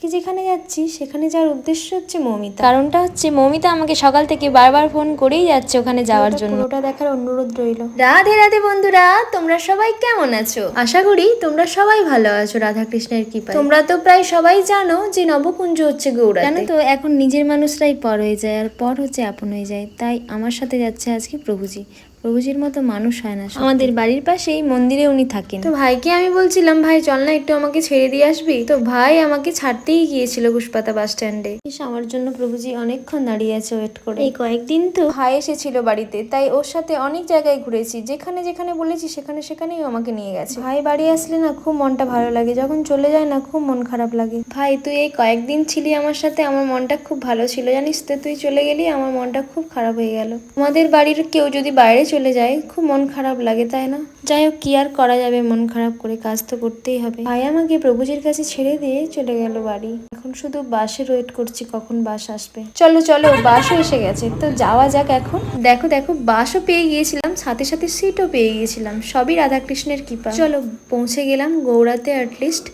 আজকে যেখানে যাচ্ছি সেখানে যাওয়ার উদ্দেশ্য হচ্ছে মৌমিতা। কারণটা হচ্ছে মৌমিতা আমাকে সকাল থেকে বারবার ফোন করেই যাচ্ছে ওখানে যাওয়ার জন্য। পুরোটা দেখার অনুরোধ রইল। রাধে রাধে বন্ধুরা, তোমরা সবাই কেমন আছো? আশা করি তোমরা সবাই ভালো আছো রাধাকৃষ্ণের কৃপায়। তোমরা তো প্রায় সবাই জানো যে নবকুঞ্জ হচ্ছে গৌড়াতে। জানো তো এখন নিজের মানুষরাই পর হয়ে যায় আর পর হচ্ছে আপন হয়ে যায়। তাই আমার সাথে যাচ্ছে আজকে প্রভুজি। প্রভুজির মতো মানুষ হয় না। আমাদের বাড়ির পাশেই মন্দিরে উনি থাকেন। তো ভাইকে আমি বলছিলাম, ভাই চল না একটু আমাকে ছেড়ে দিয়ে আসবি। তো ভাই আমাকে ছাড়তেই গিয়েছিল ঘুষপাতা বাস স্ট্যান্ডে। আমার জন্য প্রভুজি অনেকক্ষণ দাঁড়িয়ে আছে ওয়েট করে। এই কয়েকদিন তো ভাই এসেছিল বাড়িতে, তাই ওর সাথে অনেক জায়গায় ঘুরেছি। যেখানে যেখানে বলেছি সেখানে সেখানেই আমাকে নিয়ে গেছে। ভাই বাড়ি আসলে না খুব মনটা ভালো লাগে, যখন চলে যায় না খুব মন খারাপ লাগে। ভাই তুই এই কয়েকদিন ছিলি আমার সাথে, আমার মনটা খুব ভালো ছিল জানিস তো। তুই চলে গেলি আমার মনটা খুব খারাপ হয়ে গেল। আমাদের বাড়ির কেউ যদি বাইরে চলে যায় খুব মন খারাপ লাগে, তাই না? যাই হোক, কি আর করা যাবে, মন খারাপ করে কাজ তো করতেই হবে। ভাই আমাকে প্রভুজির কাছে ছেড়ে দিয়ে চলে গেল বাড়ি। এখন শুধু বাসের ওয়েট করছি কখন বাস আসবে। চলো চলো, বাসও এসে গেছে, তো যাওয়া যাক এখন। দেখো দেখো, বাসও পেয়ে গিয়েছিলাম, সাথে সাথে সিটও পেয়ে গিয়েছিলাম। সবই রাধাকৃষ্ণের কৃপা। চলো পৌঁছে গেলাম গৌড়াতে। অ্যাটলিস্ট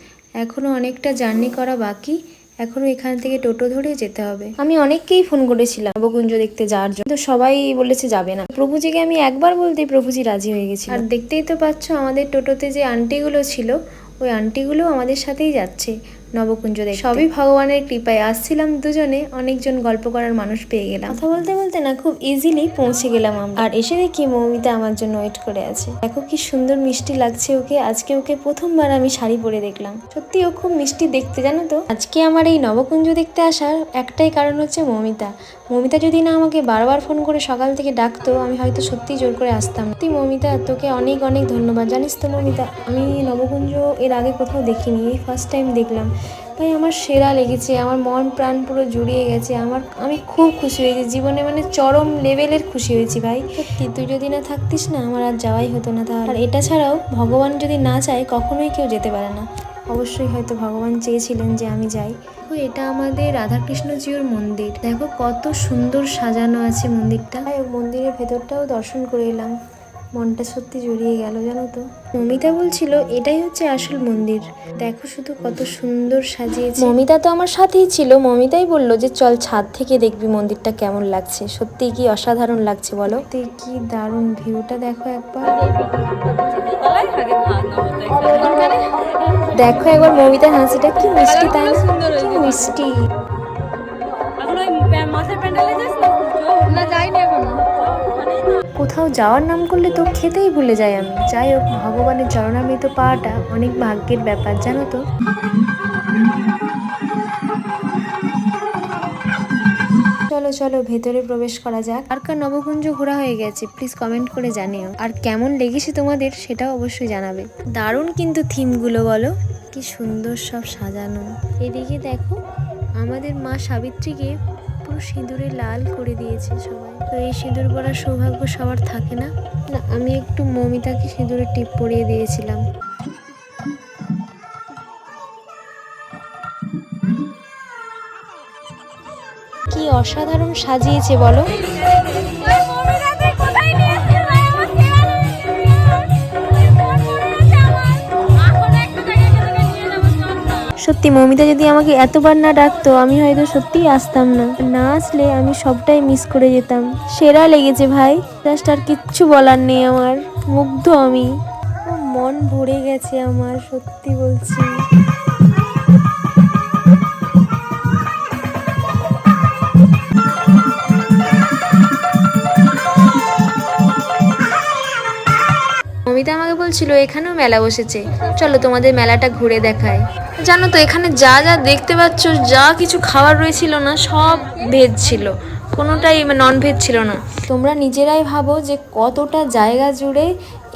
এখনো অনেকটা জার্নি করা বাকি। এখনো এখান থেকে টোটো ধরে যেতে হবে। আমি অনেককেই ফোন করেছিলাম নবকুঞ্জ দেখতে যাওয়ার জন্য, তো সবাই বলেছে যাবে না। প্রভুজিকে আমি একবার বলতেই প্রভুজি রাজি হয়ে গেছিল। আর দেখতেই তো পাচ্ছ আমাদের টোটোতে যে আন্টিগুলো ছিল, ওই আন্টিগুলো আমাদের সাথেই যাচ্ছে নবকুঞ্জ দেখতে। সবই ভগবানের কৃপায়। আসছিলাম দুজনে, অনেকজন গল্প করার মানুষ পেয়ে গেলাম। কথা বলতে বলতে না খুব ইজিলি পৌঁছে গেলাম আমরা। আর এসে দেখি মৌমিতা আমার জন্য ওয়েট করে আছে। দেখো কি সুন্দর মিষ্টি লাগছে ওকে। আজকে ওকে প্রথমবার আমি শাড়ি পরে দেখলাম। সত্যি ও খুব মিষ্টি দেখতে, জানো তো। আজকে আমার এই নবকুঞ্জ দেখতে আসার একটাই কারণ হচ্ছে মৌমিতা। মৌমিতা যদি না আমাকে বারবার ফোন করে সকাল থেকে ডাকতো, আমি হয়তো সত্যি জোর করে আসতাম। তুই মৌমিতা, তোকে অনেক অনেক ধন্যবাদ। জানিস তো মৌমিতা, আমি নবকুঞ্জ এর আগে কোথাও দেখিনি, এই ফার্স্ট টাইম দেখলাম। ভাই আমার সেরা লেগেছে, আমার মন প্রাণ পুরো জুড়িয়ে গেছে। আমি খুব খুশি হয়েছি জীবনে, মানে চরম লেভেলের খুশি হয়েছি ভাই। সত্যি তুই যদি না থাকতিস না আমার আর যাওয়াই হতো না। তাহলে আর এটা ছাড়াও ভগবান যদি না চায় কখনোই কেউ যেতে পারে না। অবশ্যই হয়তো ভগবান চেয়েছিলেন যে আমি যাই। এটা আমাদের রাধাকৃষ্ণজিউর মন্দির। দেখো কত সুন্দর সাজানো আছে মন্দিরটা। মন্দিরের ভেতরটাও দর্শন করে এলাম, মনটা সত্যি জড়িয়ে গেল, জানো তো। মমিতা বলছিল এটাই হচ্ছে আসল মন্দির। দেখো শুধু কত সুন্দর সাজিয়েছে। মমিতা তো আমার সাথেই ছিল। মমিতাই বললো যে চল ছাদ থেকে দেখবি মন্দিরটা কেমন লাগছে। সত্যি কি অসাধারণ লাগছে বলো। কি দারুণ ভিউটা দেখো একবার। দেখো একবার মমিতার হাসিটা কি মিষ্টি, তাই না? কি মিষ্টি। কোথাও যাওয়ার নাম করলে তো খেতেই ভুলে যাই আমি। যাই হোক, ভগবানের চরণামৃত পাওয়াটা অনেক ভাগ্যের ব্যাপার, জানো তো। চলো চলো ভেতরে প্রবেশ করা যাক। আর কার নবকুঞ্জ ঘোরা হয়ে গেছে প্লিজ কমেন্ট করে জানিও। আর কেমন লেগেছে তোমাদের সেটাও অবশ্যই জানাবে। দারুণ কিন্তু থিমগুলো বলো, কি সুন্দর সব সাজানো। এদিকে দেখো আমাদের মা সাবিত্রীকে পুরো সিঁদুরে লাল করে দিয়েছে সবাই। তো এই সিঁদুর পরার সৌভাগ্য সবার থাকে না। না, আমি একটু মমিতাকে সিঁদুরের টিপ পরিয়ে দিয়েছিলাম। কি অসাধারণ সাজিয়েছে বলো। সত্যি মমিতা যদি আমাকে এতবার না ডাকতো আমি হয়তো সত্যিই আসতাম না। না আসলে আমি সবটাই মিস করে যেতাম। সেরা লেগেছে ভাই, জাস্ট আর কিচ্ছু বলার নেই আমার। মুগ্ধ আমি, মন ভরে গেছে আমার, সত্যি বলছি। মমিতা আমাকে বলছিল এখানেও মেলা বসেছে, চলো তোমাদের মেলাটা ঘুরে দেখায়। জানো তো এখানে যা যা দেখতে পাচ্ছ, যা কিছু খাবার রয়েছিল না সব ভেজ ছিল, কোনোটাই নন ভেজ ছিল না। তোমরা নিজেরাই ভাবো যে কতটা জায়গা জুড়ে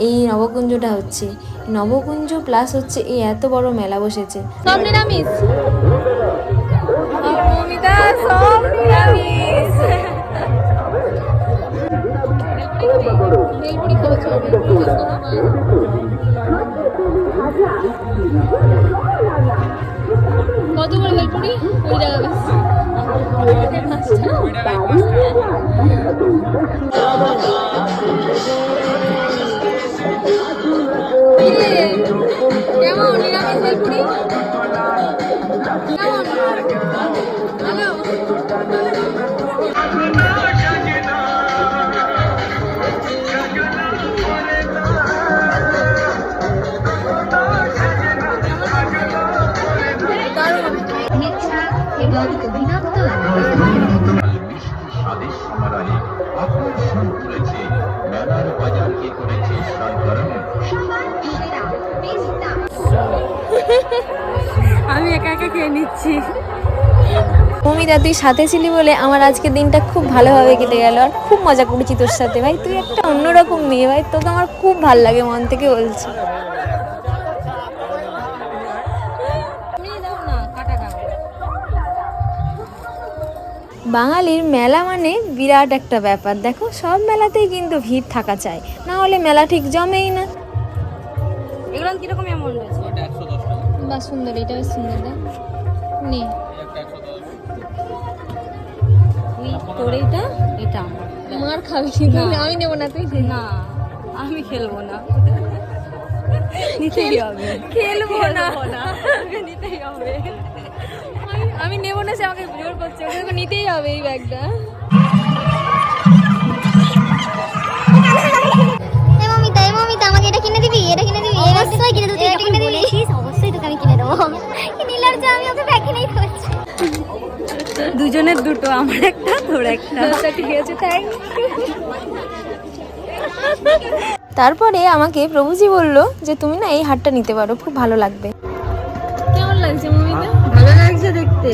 এই নবকুঞ্জটা হচ্ছে। নবকুঞ্জ প্লাস হচ্ছে এই এত বড় মেলা বসেছে। সব নিরামিষ। কত করে বেলপুরি? ওই জায়গা কেমন নিরামিষ বেলপুরি? আমি একা একা খেয়ে নিচ্ছি। মৌমিতা তুই সাথে ছিলি বলে আমার আজকে দিনটা খুব ভালোভাবে কেটে গেল, আর খুব মজা করেছি তোর সাথে। ভাই তুই একটা অন্যরকম মেয়ে, ভাই তোকে আমার খুব ভালো লাগে, মন থেকে বলছি। বাঙালির মেলা মানে বিরাট একটা ব্যাপার। দেখো সব মেলাতেই কিন্তু ভিড় থাকা চাই, না হলে মেলা ঠিক জমেই না। এগুলো কিরকম অ্যামাউন্ট আছে? বা সুন্দর, এটা বেশ সুন্দর। দেখ নে তোর এইটা, এটা মার খাবি কিন্তু আমি নেবো না। তুই না, আমি খেলবো না। নিতেই হবে, খেলবো না, নিতেই হবে। আমি নেবো না, সে আমাকে জোর করছে, ওকে নিতেই হবে এই ব্যাগটা। মমিতা আমাকে এটা কিনে দিবি, এটা কিনে দিবি, অবশ্যই কিনে দেবো। এটা কিনে দিবি, অবশ্যই তোকে আমি কিনে দেবো। নীলার যে আমি ওকে ব্যাগ কিনেই দিচ্ছি। দুজনের দুটো, আমার একটা তোর একটা। ঠিক আছে, থ্যাংক ইউ। তারপরে আমাকে প্রভুজি বলল যে তুমি না এই হারটা নিতে পারো, খুব ভালো লাগবে। কেমন লাগছে মমিতা? ভালো লাগছে দেখতে,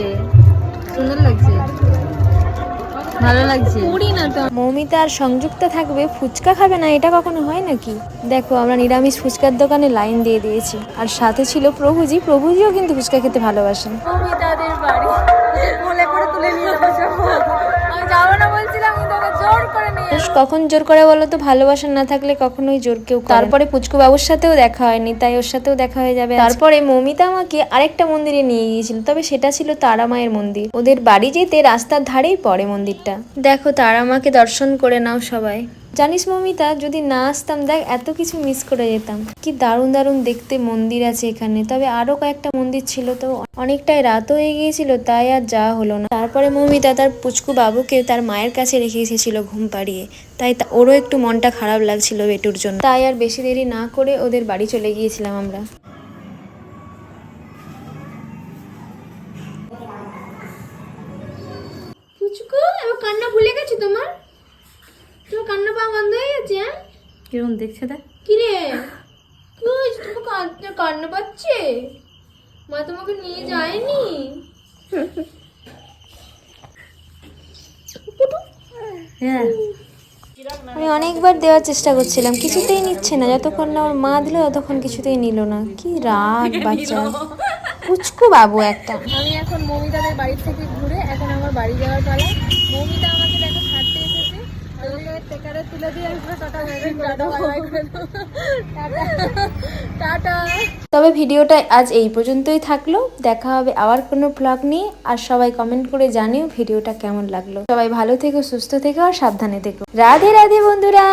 সুন্দর লাগছে, ভালো লাগছে। পুরি না তো মৌমিতা আর সংযুক্ত থাকবে, ফুচকা খাবে না, এটা কখনো হয় নাকি? দেখো আমরা নিরামিষ ফুচকার দোকানে লাইন দিয়ে দিয়েছি, আর সাথে ছিল প্রভুজি। প্রভুজিও কিন্তু ফুচকা খেতে ভালোবাসেন। মৌমিতাদের বাড়ি কোলে করে তুলে নিয়ে যাবো, আমি যাবো না বলছিলাম, কিন্তু ওকে জোর করে নিয়ে। কখন জোর করে বলো তো? ভালোবাসা না থাকলে কখনোই জোর কেউ। তারপরে পুচকু বাবুর সাথেও দেখা হয়নি, তাই ওর সাথেও দেখা হয়ে যাবে। তারপরে মৌমিতা আমাকে আরেকটা মন্দিরে নিয়ে গিয়েছিল, তবে সেটা ছিল তারা মায়ের মন্দির। ওদের বাড়ি যেতে রাস্তার ধারেই পড়ে মন্দিরটা। দেখো তারা মাকে দর্শন করে নাও সবাই। জানিস মৌমিতা, যদি না আসতাম দেখ এত কিছু মিস করে যেতাম। কি দারুণ দারুণ দেখতে মন্দির আছে এখানে, তবে আরো কয়েকটা মন্দির ছিল, তো অনেকটাই রাত হয়ে গিয়েছিল, তাই আর যাওয়া হলো না। তারপরে মৌমিতা তার পুচকু বাবুকে তার মায়ের কাছে রেখে এসেছিল ঘুম পাড়িয়ে, তাই ওরও একটু মনটা খারাপ লাগছিল বেটুর জন্য। তাই আর বেশি দেরি না করে ওদের বাড়ি চলে গিয়েছিলাম আমরা। পুচকু এবার কান্না ভুলে গেছি তোমার? তোমার কান্না পাওয়া বন্ধ হয়ে গেছে? হ্যাঁ, কিরকম দেখছে দেখ। কি রে, কি হয়েছে? তোমার কান্না পাচ্ছে? মা তোমাকে নিয়ে যায়নি? হ্যাঁ, আমি অনেকবার দেওয়ার চেষ্টা করছিলাম, কিছুতেই নিচ্ছে না। যতক্ষণ না ওর মা দিল ততক্ষণ কিছুতেই নিল না। কি রাগ বাচ্চা, পুচকু বাবু একটা। আমি এখন মৌমিতাদের বাড়ি থেকে ঘুরে এখন আমার বাড়ি যাওয়ার পালা। মৌমিতা আমাকে দেখো ছাড়তে এসেছে, টেকারে তুলে দিয়ে আমি টাটা। তবে ভিডিওটা আজ এই পর্যন্তই থাকলো, দেখা হবে আবার কোনো ব্লগ নিয়ে। আর সবাই কমেন্ট করে জানিও ভিডিওটা কেমন লাগলো। সবাই ভালো থেকো, সুস্থ থেকো আর সাবধানে থেকো। রাধে রাধে বন্ধুরা।